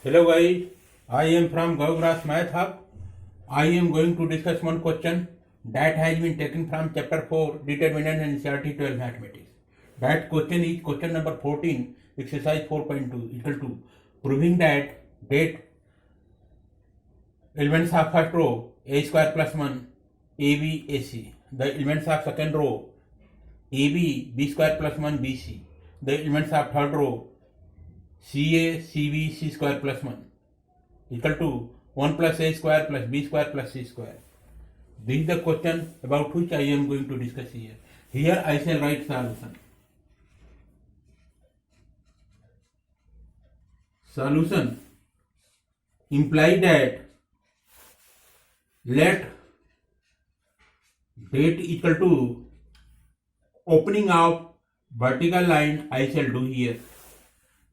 Hello guys, I am from Govgrass Math Hub. I am going to discuss one question that has been taken from chapter 4 Determinant and Incertity 12 Mathematics. That question is question number 14, exercise 4.2 equal to proving that elements of first row a square plus 1 ab ac, the elements of second row ab b square plus 1 bc, the elements of third row ca cb c square plus 1 equal to 1 plus a square plus b square plus c square. This is the question about which I am going to discuss here. Here I shall write solution. Solution imply that let date equal to opening of vertical line I shall do here.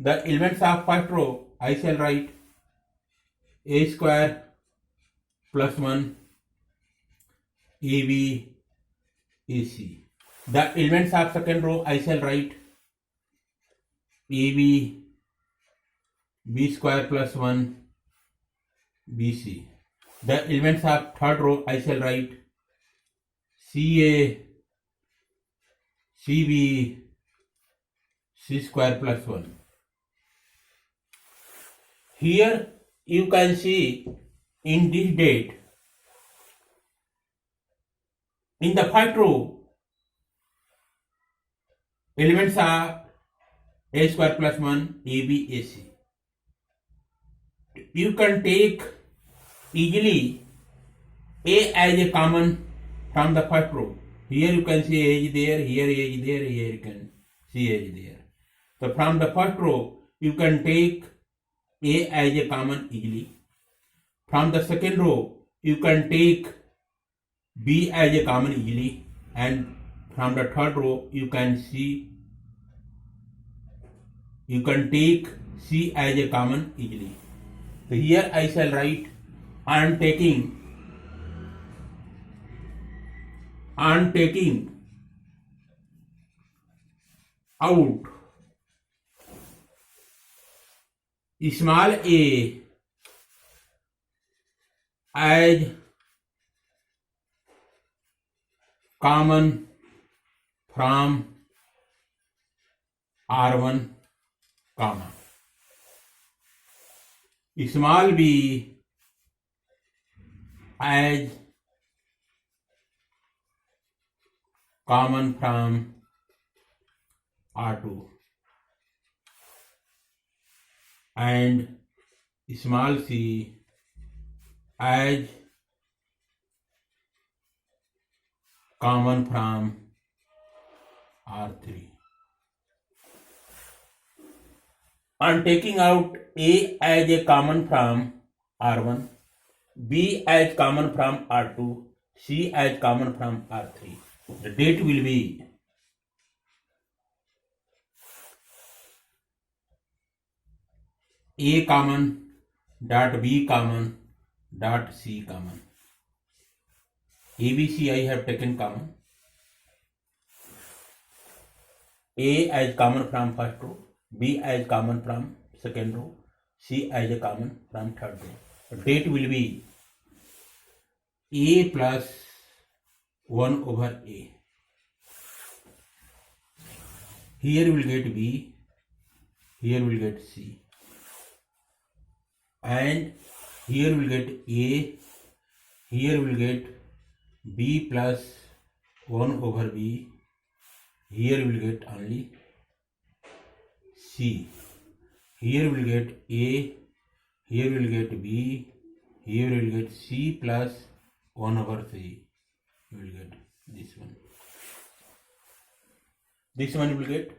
The elements of first row I shall write a square plus 1 ab ac. The elements of second row I shall write ab b square plus 1 bc. The elements of third row I shall write ca cb c square plus 1. Here you can see in this date, in the first row, elements are a square plus 1 ab ac. You can take easily a as a common from the first row. Here you can see a is there, here a is there, here you can see a is there. So from the first row, you can take a as a common easily. From the second row, you can take b as a common easily, and from the third row, you can take c as a common easily. So here I shall write on taking out small a as common from R1, comma small b as common from R2 and small c as common from R3. On taking out a as a common from R1, b as common from R2, c as common from R3, the date will be a common dot b common dot c common. ABC I have taken common. A as common from first row, B as common from second row, C as a common from third row. The date will be A plus 1 over A. Here you will get B, here you will get C, and here you will get A, here you will get B plus 1 over B, here you will get only C, here you will get A, here you will get B, here you will get C plus 1 over C, you will get this one. This one you will get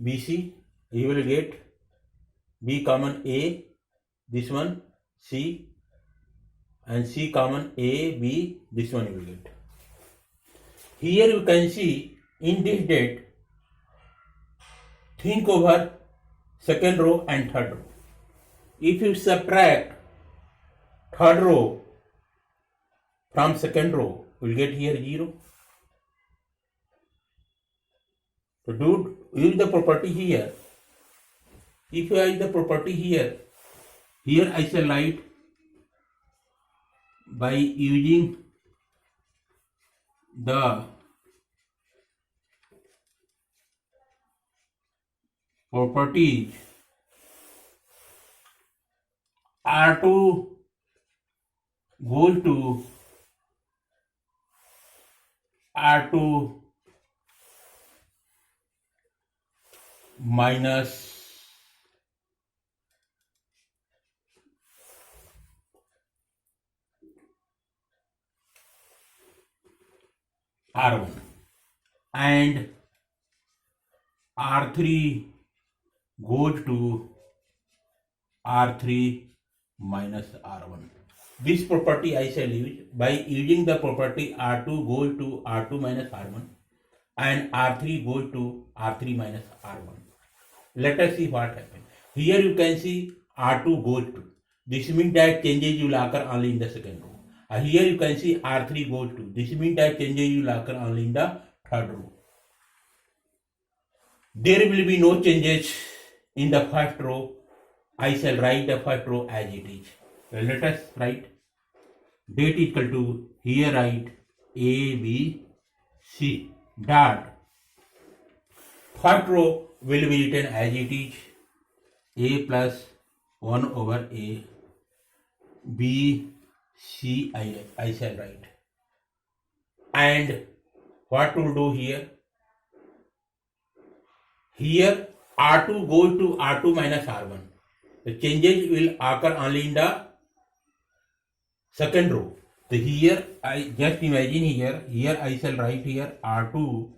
BC, you will get B common A, this one C, and C common A, B, this one you will get. Here you can see in this date, think over second row and third row. If you subtract third row from second row, you will get here 0. So use the property here. If I the property here I shall write by using the properties R2 goes to R2 minus R1 and R3 goes to R3 minus R1. This property I shall use by using the property R2 goes to R2 minus R1 and R3 goes to R3 minus R1. Let us see what happens. Here you can see R2 goes to. This means that changes will occur only in the second row. Here you can see R3 goes to. This means that changes will occur only in the third row. There will be no changes in the first row. I shall write the first row as it is. Well, let us write date equal to, here write A, B, C dot. First row will be written as it is, A plus 1 over A, B, C I shall write. And what to do here? Here R2 goes to R2 minus R1. The changes will occur only in the second row. So here I just imagine here I shall write here R2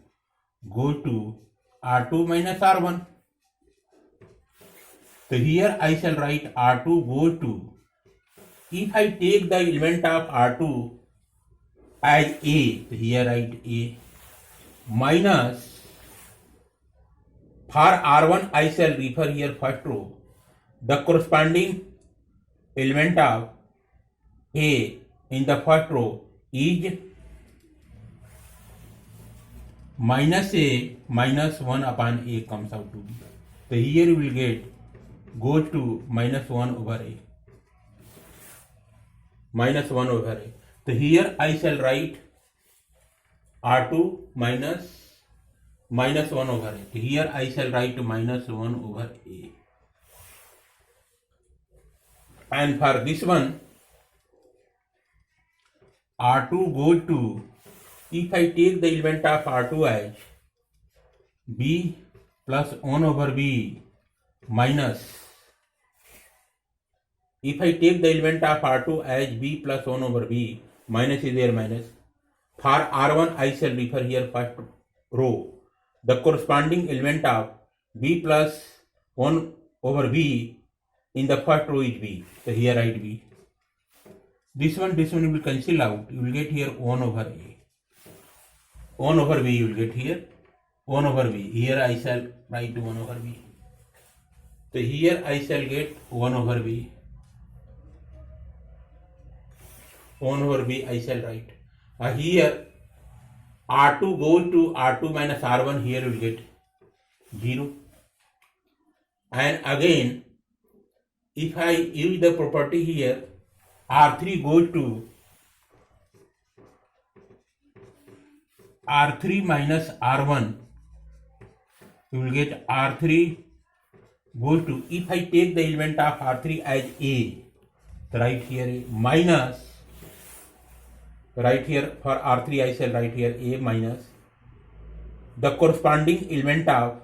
goes to R2 minus R1. So here I shall write R2 goes to, if I take the element of R2 as A, so here write A, minus, for R1 I shall refer here first row, the corresponding element of A in the first row is minus A minus 1 upon A comes out to be. So here you will get goes to minus 1 over A. Minus 1 over A. So here I shall write R2 minus 1 over A. So here I shall write minus 1 over A. And for this one, R2 goes to, if I take the element of R2 as B plus 1 over B minus, if I take the element of R2 as B plus 1 over B, minus is there minus. For R1 I shall refer here first row. The corresponding element of B plus 1 over B in the first row is B. So here write B. This one you will cancel out. You will get here 1 over A. 1 over B you will get here 1 over B. Here I shall write 1 over B. So here I shall get 1 over B. 1 over B I shall write. Here R2 goes to R2 minus R1, here you will get 0. And again, if I use the property here, R3 goes to R3 minus R1, you will get R3 goes to, if I take the element of R3 as A, so write here A minus, right here for R3 I shall write here A minus the corresponding element of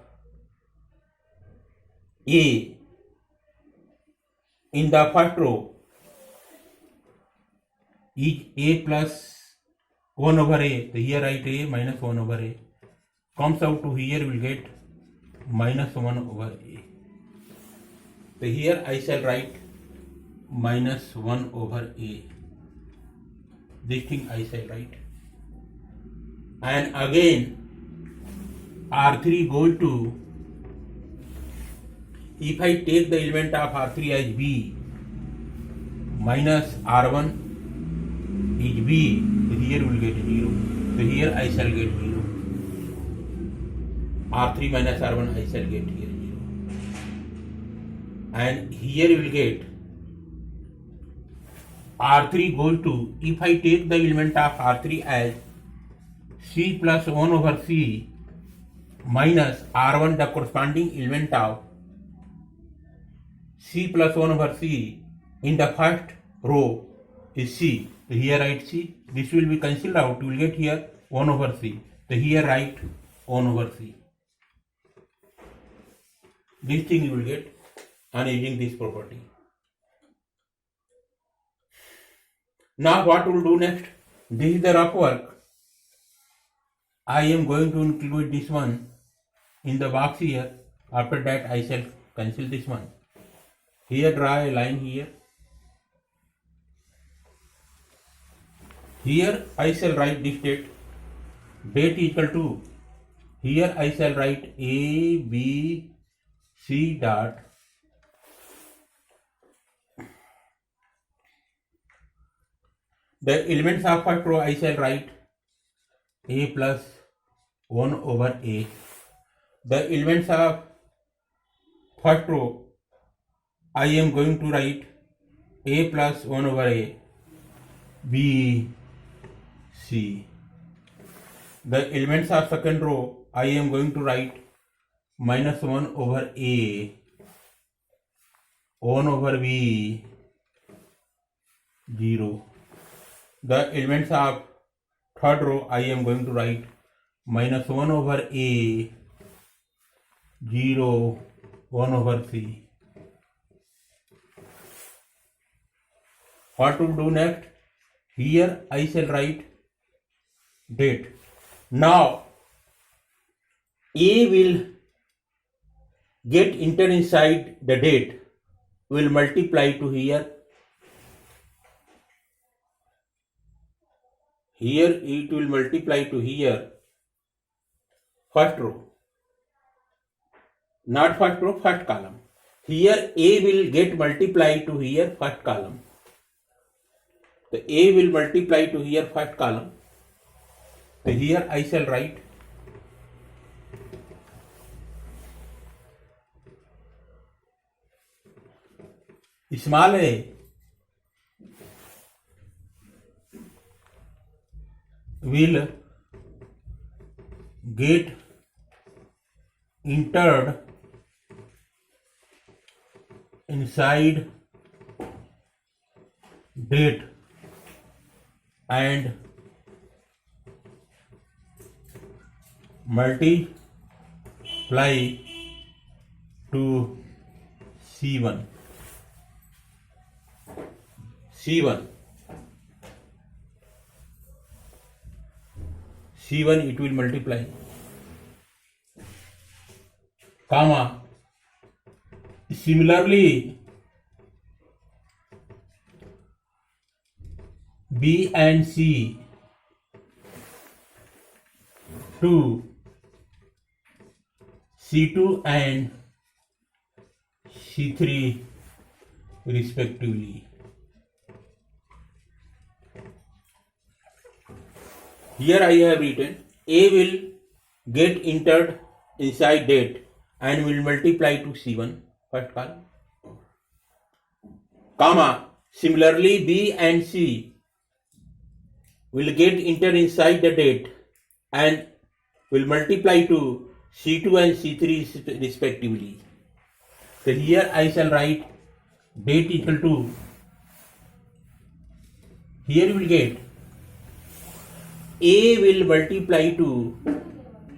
A in the first row is A plus 1 over A. So here write A minus 1 over A. Comes out to here will get minus 1 over A. So here I shall write minus 1 over A. This thing I shall write. And again R3 goes to, if I take the element of R3 as B minus R1 is B, so here we will get 0. So here I shall get 0. R3 minus R1 I shall get here 0. and here you will get R3 goes to, if I take the element of R3 as C plus 1 over C minus R1, the corresponding element of C plus 1 over C in the first row is C. So here write C. This will be cancelled out. You will get here 1 over C. So here write 1 over C. This thing you will get on using this property. Now what we will do next? This is the rough work. I am going to include this one in the box here. After that I shall cancel this one. Here draw a line here. Here I shall write this date. Date equal to, here I shall write A, B, C dot the elements of first row I shall write A plus 1 over A. The elements of first row I am going to write A plus 1 over A, B, C. The elements of second row I am going to write minus 1 over A, 1 over B, 0. The elements of third row I am going to write minus 1 over A, 0, 1 over C. What to do next? Here I shall write date. Now A will get enter inside the date, will multiply to here. Here it will multiply to here, first row, not first row, first column. Here A will get multiply to here, first column. The A will multiply to here, first column. So here I shall write small a will get entered inside date and multiply to C1. C1 it will multiply, comma, similarly B and C to C2 and C3 respectively. Here I have written A will get entered inside date and will multiply to C1, first column, comma, similarly B and C will get entered inside the date and will multiply to C2 and C3 respectively. So here I shall write date equal to, here you will get A will multiply to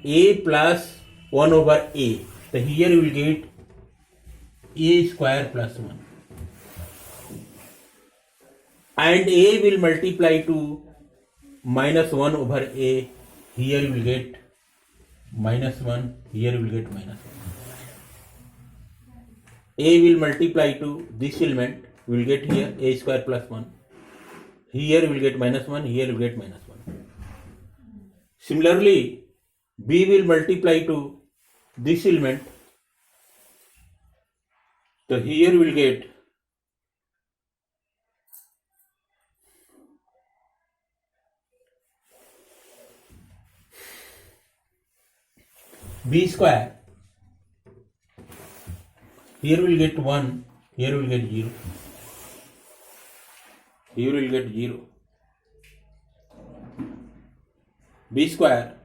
A plus 1 over A. So here you will get A square plus 1. And A will multiply to minus 1 over A. Here you will get minus 1. Here you will get minus 1. A will multiply to this element. You will get here A square plus 1. Here you will get minus 1. Here you will get minus 1. Similarly, B will multiply to this element. So here you will get B square Here we'll get 1, here we'll get 0. Here we'll get 0. B square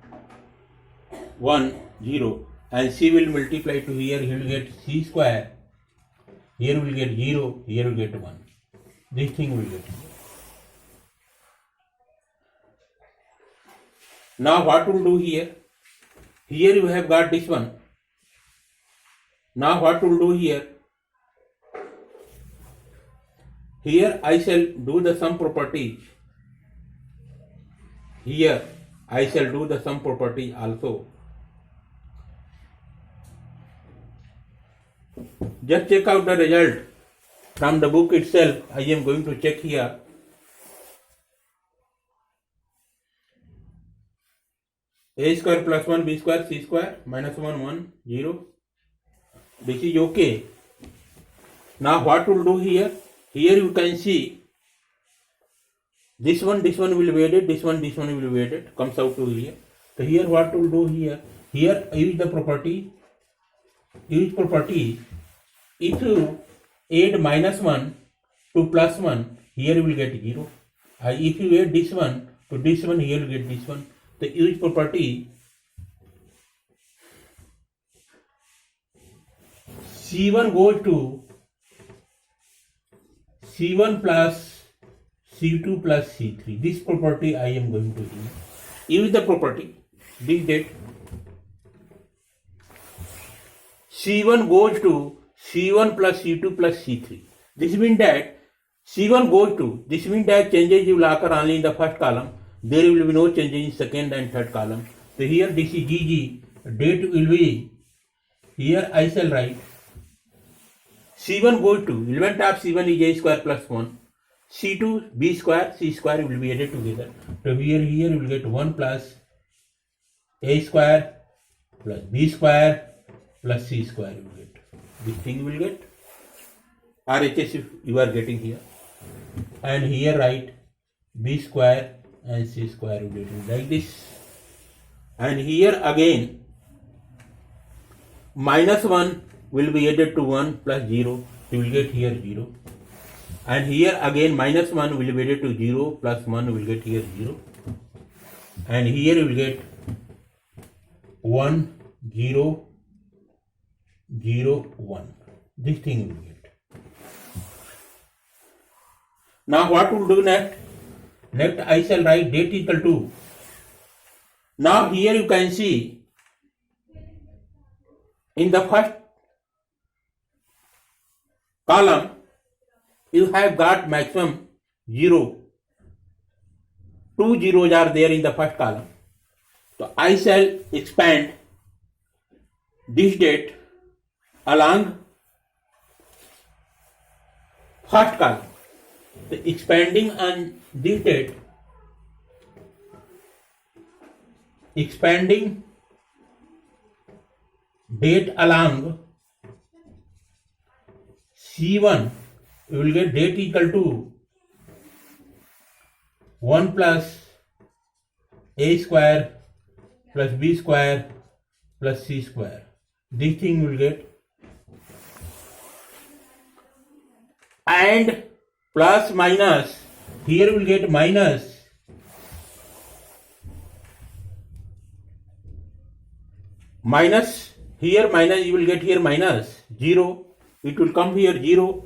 1, 0, and C will multiply to here, he will get C square. Here we'll get 0, here we'll get 1. This thing will get 0. Now what we'll do here? Here you have got this one. Now what we'll do here? Here I shall do the sum properties. Here I shall do the sum property also. Just check out the result from the book itself. I am going to check here. A square plus 1 B square C square minus 1 1 0. This is okay. Now what we'll do here? Here you can see this one will be added, this one will be added, comes out to here. So here what we'll do here? Here use the property. Use property. If you add minus 1 to plus 1, here you will get 0. If you add this one to this one, here you will get this one. The use property C1 goes to C1 plus C2 plus C3. This property I am going to use. Use the property. This date. C1 goes to C1 plus C2 plus C3. This means that C1 goes to, this means that changes will occur only in the first column. There will be no changes in second and third column. So here this is GG. Date will be, here I shall write C1 goes to, element of C1 is A square plus 1. C2 B square C square will be added together. So here you will get 1 plus A square plus B square plus C square you will get. This thing you will get. RHS you are getting here. And here write B square and C square will be like this. And here again minus 1 will be added to 1 plus 0. You will get here 0. And here again minus 1 will be added to 0 plus 1 will get here 0. And here you will get 1 0 0 1. This thing you will get. Now what will do next? Next I shall write date equal to. Now here you can see in the first column you have got maximum 0. 2 zeros are there in the first column. So I shall expand this date along first column. So expanding on this date, expanding date along C1, you will get date equal to 1 plus A square plus B square plus C square. This thing you will get. And plus minus, here we will get minus here minus you will get here minus 0. It will come here 0.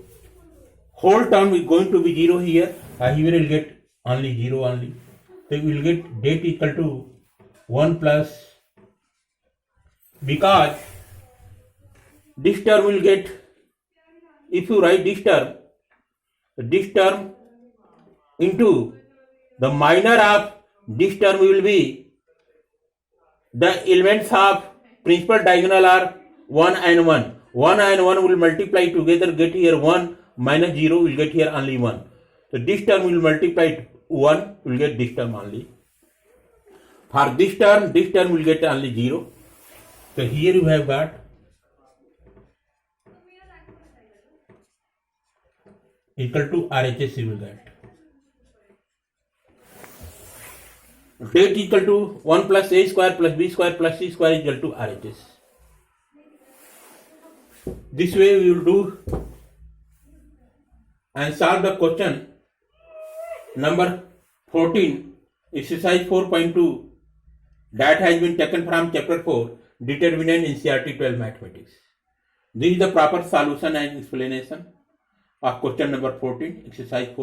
Whole term is going to be 0 here. Here we will get only 0 only. So we will get date equal to 1 plus, because this term will get, if you write this term into the minor of this term will be, the elements of principal diagonal are 1 and 1. 1 and 1 will multiply together, get here 1 minus 0 will get here only 1. So this term will multiply 1 will get this term only. For this term will get only 0. So here you have got equal to RHS you will get. Date equal to 1 plus A square plus B square plus C square is equal to RHS. This way we will do and solve the question number 14, exercise 4.2 that has been taken from chapter 4, determinant in CRT 12 mathematics. This is the proper solution and explanation of question number 14, exercise 4.